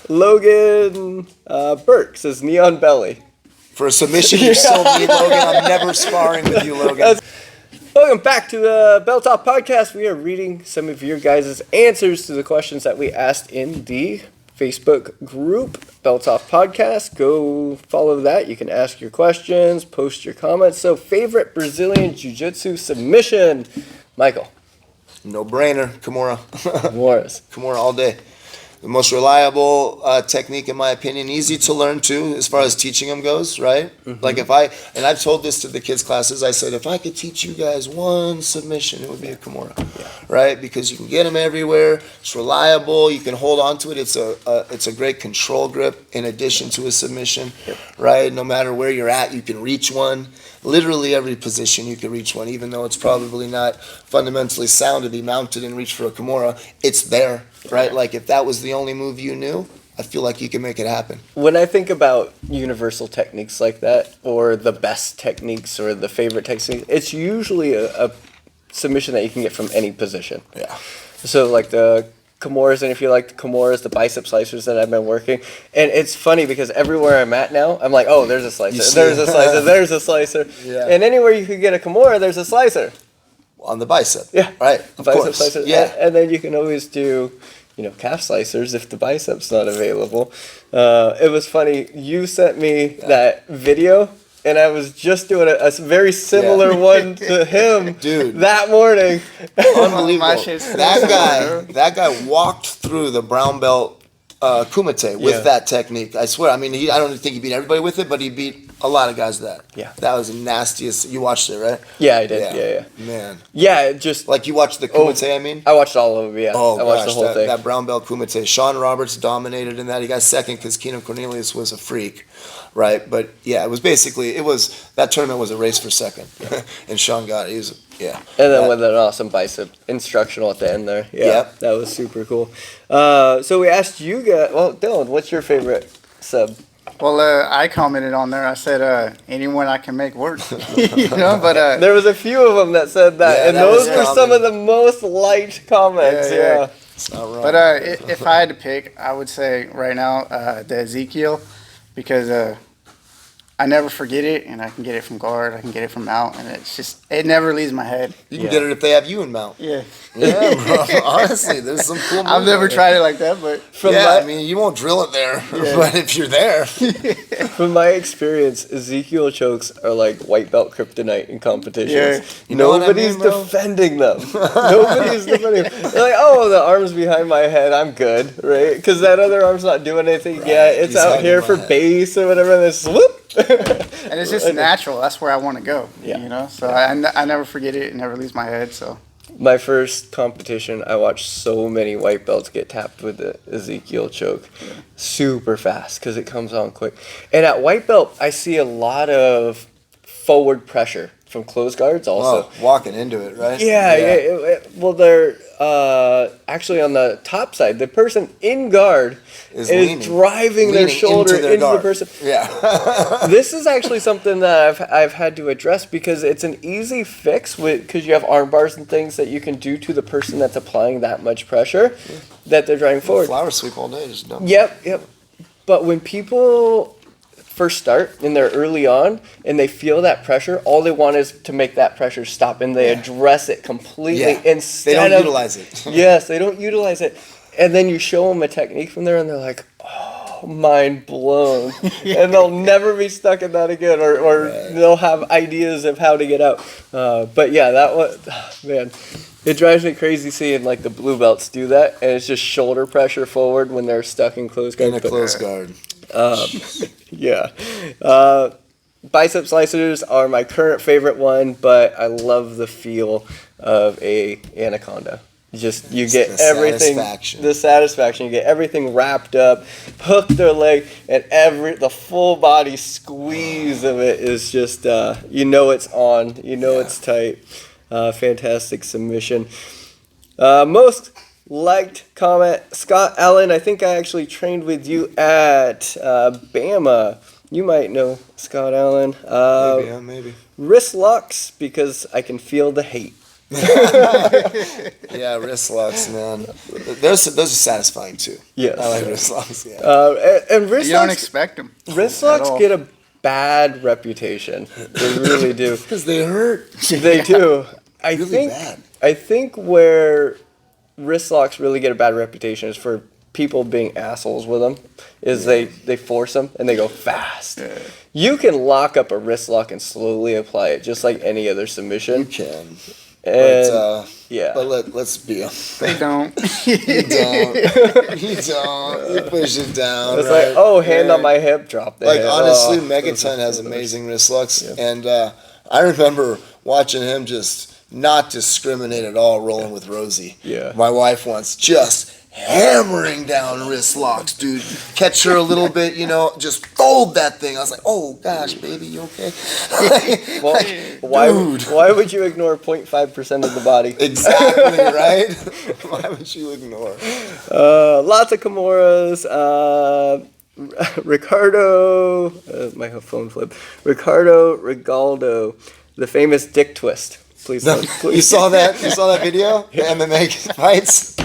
Logan Burke says Neon Belly. For a submission, you still need Logan. I'm never sparring with you, Logan. Welcome back to the Belt Talk Podcast. We are reading some of your guys' answers to the questions that we asked in the Facebook group, Belt Talk Podcast. Go follow that. You can ask your questions, post your comments. So, favorite Brazilian Jiu Jitsu submission? Michael. No brainer. Kimura. Kimura all day. The most reliable technique, in my opinion. Easy to learn, too, as far as teaching them goes, right? Mm-hmm. Like and I've told this to the kids' classes, I said, if I could teach you guys one submission, it would be a Kimura, right? Because you can get them everywhere. It's reliable. You can hold on to it. It's a great control grip in addition to a submission, right? No matter where you're at, you can reach one. Literally every position you can reach one, even though it's probably not fundamentally sound to be mounted and reach for a Kimura. It's there, right? Like if that was the only move you knew, I feel like you can make it happen. When I think about universal techniques like that, or the best techniques, or the favorite techniques, it's usually a submission that you can get from any position. Yeah. So like the Kimuras, and if you like the Kimuras, the bicep slicers that I've been working. And it's funny because everywhere I'm at now, I'm like, oh, there's a slicer, there's a slicer, there's a slicer. Yeah. And anywhere you could get a Kimura, there's a slicer. On the bicep. Yeah. Right. Of bicep course. Slicer. Yeah. And then you can always do, calf slicers if the bicep's not available. It was funny. You sent me that video. And I was just doing a very similar one to him, dude, that morning. Unbelievable. That guy walked through the brown belt kumite with that technique. I swear. I mean, I don't think he beat everybody with it, but he beat a lot of guys with that. Yeah. That was the nastiest. You watched it, right? Yeah, I did. Yeah. Man. Yeah, just like you watched the kumite. I mean, I watched all of them. Yeah. Oh, I watched the whole thing. That brown belt kumite. Sean Roberts dominated in that. He got second because Keenan Cornelius was a freak. Right, but yeah, it was that tournament was a race for second, and Sean got it. And then with an awesome bicep instructional at the end there. Yeah, that was super cool. So we asked you guys. Well, Dylan, what's your favorite sub? Well, I commented on there. I said anyone I can make work. But there was a few of them that said that, and those were some of the most liked comments. Yeah. It's not wrong. But if I had to pick, I would say right now the Ezekiel, because I never forget it, and I can get it from guard, I can get it from mount, and it never leaves my head. You can get it if they have you in mount. Yeah. Yeah, bro. Honestly, there's some cool moves. I've never tried it like that, but I mean, you won't drill it there, but if you're there. From my experience, Ezekiel chokes are like white belt kryptonite in competitions. Yeah. Nobody's defending them. Nobody's defending them. They're like, oh, the arm's behind my head, I'm good, right? Because that other arm's not doing anything. Right. Yeah, it's out here for base or whatever, and then swoop. And it's just natural. That's where I want to go. Yeah. So I never forget it. It never leaves my head. So my first competition, I watched so many white belts get tapped with the Ezekiel choke super fast because it comes on quick. And at white belt, I see a lot of forward pressure from closed guards also. Oh, walking into it, right? Yeah. Well, they're actually on the top side. The person in guard is driving their shoulder into the person. Yeah. This is actually something that I've had to address because it's an easy fix because you have arm bars and things that you can do to the person that's applying that much pressure that they're driving forward. Flower sweep all day, just dumb. Yep. But when people first start and they're early on and they feel that pressure, all they want is to make that pressure stop, and they address it completely instead they don't utilize it. Yes, they don't utilize it. And then you show them a technique from there and they're like, oh, mind blown. And they'll never be stuck in that again, or they'll have ideas of how to get out. But yeah, that was, man, it drives me crazy seeing like the blue belts do that, and it's just shoulder pressure forward when they're stuck in closed guard. In a closed guard. Yeah. Bicep slicers are my current favorite one, but I love the feel of a anaconda. Just you get everything, the satisfaction. You get everything wrapped up, hook their leg, and the full body squeeze of it is just it's on, it's tight. Fantastic submission. Most liked comment, Scott Allen. I think I actually trained with you at Bama. You might know Scott Allen. Maybe. Wrist locks because I can feel the hate. Yeah, wrist locks, man. Those are satisfying too. Yes. I like wrist locks. Yeah. And wrist You don't locks, expect them. wrist at locks all. get a bad reputation. They really do. Because they hurt. They do. Really bad. I think where wrist locks really get a bad reputation is for people being assholes with them. They force them and they go fast. Yeah. You can lock up a wrist lock and slowly apply it, just like any other submission. You can. And yeah, But let's be honest. They don't. You don't. You don't. You push it down. it's right? like, oh, hand on my hip, drop the Like, hip. honestly, Oh, Megaton has amazing wrist locks. And I remember watching him just not discriminate at all rolling with Rosie. Yeah. My wife once just hammering down wrist locks, dude. Catch her a little bit, just fold that thing. I was like, oh, gosh, baby, you okay? well, why would you ignore 0.5% of the body? Exactly, right? Why would you ignore? Lots of Kimuras. Ricardo, my phone flipped. Ricardo Rigaldo, the famous dick twist. Please don't. You saw that? You saw that video? The MMA fights?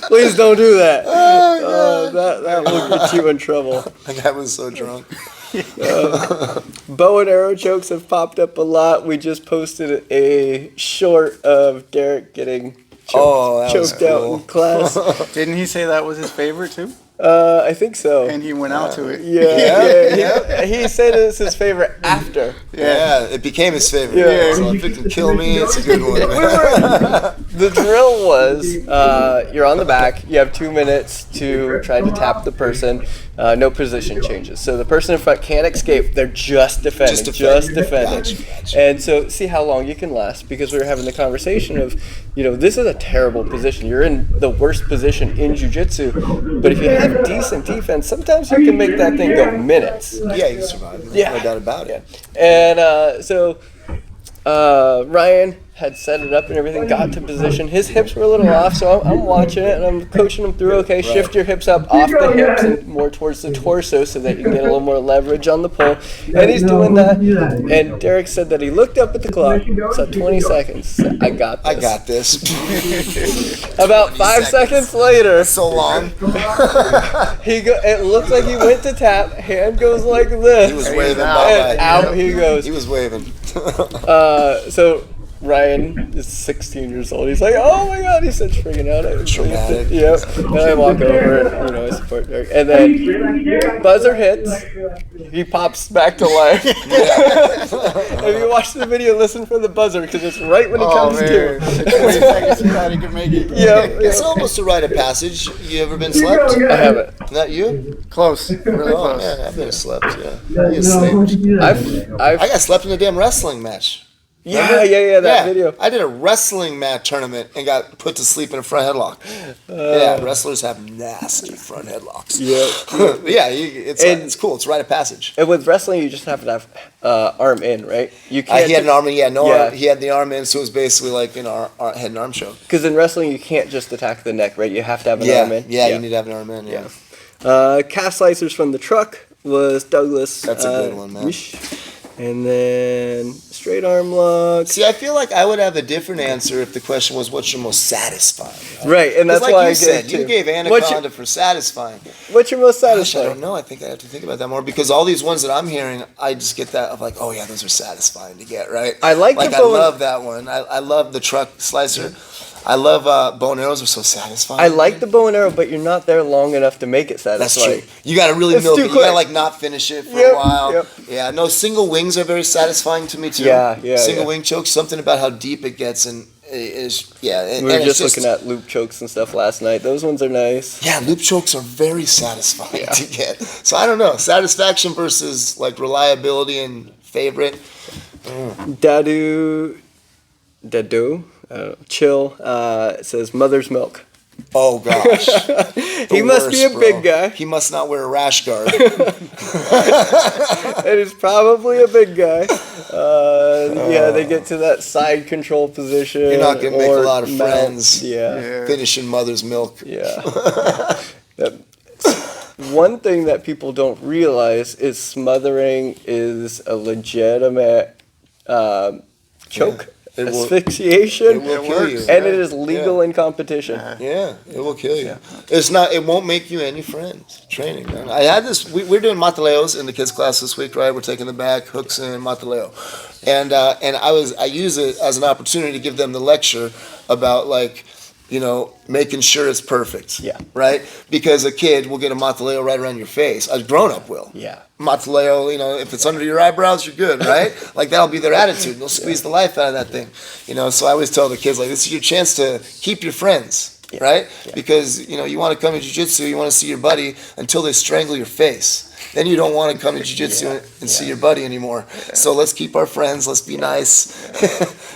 Please don't do that. That will get you in trouble. That guy was so drunk. Bow and arrow chokes have popped up a lot. We just posted a short of Derek getting That was choked out cool. in class. Didn't he say that was his favorite too? I think so. And he went out to it. He said it's his favorite after. Yeah, it became his favorite. Yeah. So if it can kill me, it's a good one. The drill was you're on the back. You have 2 minutes to try to tap the person. No position changes. So the person in front can't escape. They're just defending. Just defending. Gotcha. And so see how long you can last, because we were having the conversation of, this is a terrible position. You're in the worst position in Jiu Jitsu. But if you have decent defense, sometimes you can make that thing go minutes. Yeah, you survived. Yeah. No doubt about it. And so Ryan had set it up and everything, got to position. His hips were a little off, so I'm watching it and I'm coaching him through, okay, shift your hips up off the hips and more towards the torso so that you can get a little more leverage on the pull. And he's doing that. And Derek said that he looked up at the clock, said 20 seconds. Said, I got this. I got this. About 5 seconds later, So long. it looks like he went to tap, hand goes like this. He was waving and bye-bye. out he goes. He was waving. So Ryan is 16 years old. He's like, oh my god, he said freaking out. Traumatic. Yep. And I walk over and, I support Derek. And then buzzer hits. He pops back to life. If you watch the video, listen for the buzzer because it's right when he comes to. 20 seconds he thought he could make it. It's almost a rite of passage. You ever been slept? I haven't. Not you? Close. Really Oh, close. man, I've been slept, yeah. You slept. I got slept in a damn wrestling match. that video. I did a wrestling match tournament and got put to sleep in a front headlock. Yeah, wrestlers have nasty front headlocks. Yeah. It's cool. It's a rite of passage. And with wrestling, you just have to have arm in, right? You can't. He had an arm in, arm. He had the arm in, so it was basically like our head and arm show. Because in wrestling, you can't just attack the neck, right? You have to have an arm in. Yeah, you need to have an arm in, yeah. Calf slicers from the truck was Douglas. That's a good one, man. And then straight arm lock. See, I feel like I would have a different answer if the question was, what's your most satisfying? Right, and that's like why you I said, gave you gave Anaconda for satisfying. What's your most Gosh, I satisfying? don't know. I think I have to think about that more because all these ones that I'm hearing, I just get that of like, oh yeah, those are satisfying to get, right? I like the I bow and- love that one. I love the truck slicer. I love bow and arrows are so satisfying. I like the bow and arrow, but you're not there long enough to make it That's satisfying. true. You got to really It's milk too it. You got to quick. like not finish it for Yep, a while. yep. Yeah, no, single wings are very satisfying to me too. Yeah, Single wing chokes, something about how deep it gets and is and, We were and just it's looking at loop chokes and stuff last night. Those ones are nice. Yeah, loop chokes are very satisfying to get. So I don't know, satisfaction versus like reliability and favorite. Dadu, chill. It says mother's milk. Oh gosh, He must be a big guy. He must not wear a rash guard. It is probably a big guy. They get to that side control position. You're not gonna make a or lot of mount. friends. Yeah. Finishing mother's milk. Yeah. One thing that people don't realize is smothering is a legitimate choke It will asphyxiation, kill you. and it is legal in competition. Yeah, it will kill you. It's not. It won't make you any friends. Training, man. I had this. We're doing mataleos in the kids' class this week, right? We're taking the back hooks and mataleo, and I use it as an opportunity to give them the lecture about like, you know, making sure it's perfect. Yeah. Right? Because a kid will get a mataleo right around your face. A grown-up will. Yeah. Mataleo, you know, if it's under your eyebrows, you're good, right? Like, that'll be their attitude. They'll squeeze the life out of that thing. You know, so I always tell the kids, like, this is your chance to keep your friends, right? Yeah. Because, you know, you want to come to jiu-jitsu, you want to see your buddy until they strangle your face. Then you don't want to come to jiu-jitsu and see your buddy anymore. So let's keep our friends. Let's be nice.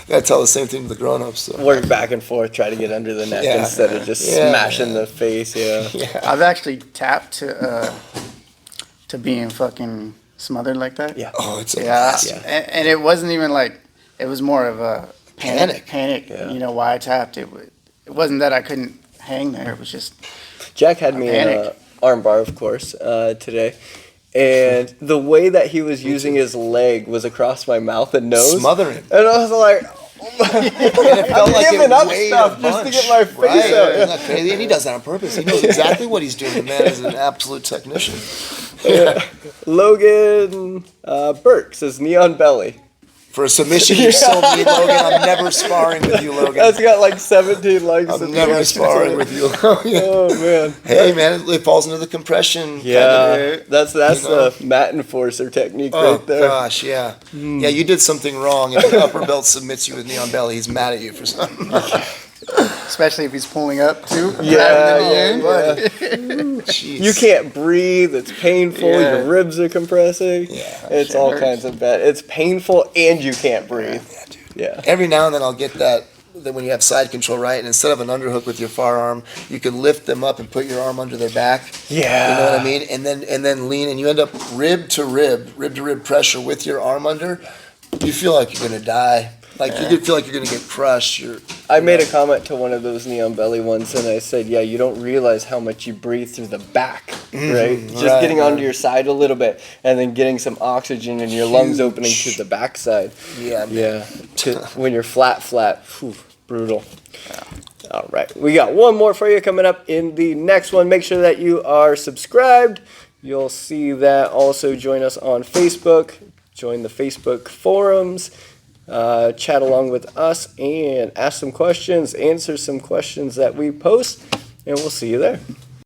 Gotta tell the same thing to the grown-ups. So. Work back and forth, try to get under the neck instead of just smashing the face. I've actually tapped to being fucking smothered like that. Yeah. Oh, it's a blast. And it wasn't even like, it was more of a panic. Yeah. You know why I tapped it? It wasn't that I couldn't hang there. It was just Jack had me arm bar, of course, today. And the way that he was using his leg was across my mouth and nose. Smothering. And I was like, And it felt I'm like giving it up weighed stuff a just to bunch, get my face right? out. Isn't that crazy? And he does that on purpose. He knows exactly what he's doing. The man is an absolute technician. Logan Burke says Neon Belly. For a submission, you're so mean, Logan. I'm never sparring with you, Logan. That's got like 17 likes. I'm never sparring with you, Logan. Oh, man. Hey, man, it falls into the compression. Yeah, kind of, that's the mat enforcer technique right there. Oh, gosh, yeah. Yeah, you did something wrong. If the upper belt submits you with Neon Belly, he's mad at you for something. especially if he's pulling up too. Yeah. Jeez. You can't breathe. It's painful. Yeah. Your ribs are compressing. Yeah, it's all kinds of bad. It's painful and you can't breathe. Yeah, dude. Yeah. Every now and then I'll get that when you have side control, right? And instead of an underhook with your far arm, you can lift them up and put your arm under their back. Yeah. You know what I mean? And then lean, and you end up rib to rib pressure with your arm under. You feel like you're gonna die. Like you could feel like you're gonna get crushed. I made a comment to one of those Neon Belly ones, and I said, "Yeah, you don't realize how much you breathe through the back, right? Just getting onto your side a little bit, and then getting some oxygen and your lungs opening to the backside. Yeah, man. Yeah. When you're flat, whew, brutal. All right, we got one more for you coming up in the next one. Make sure that you are subscribed. You'll see that. Also, join us on Facebook. Join the Facebook forums. Chat along with us and ask some questions, answer some questions that we post, and we'll see you there.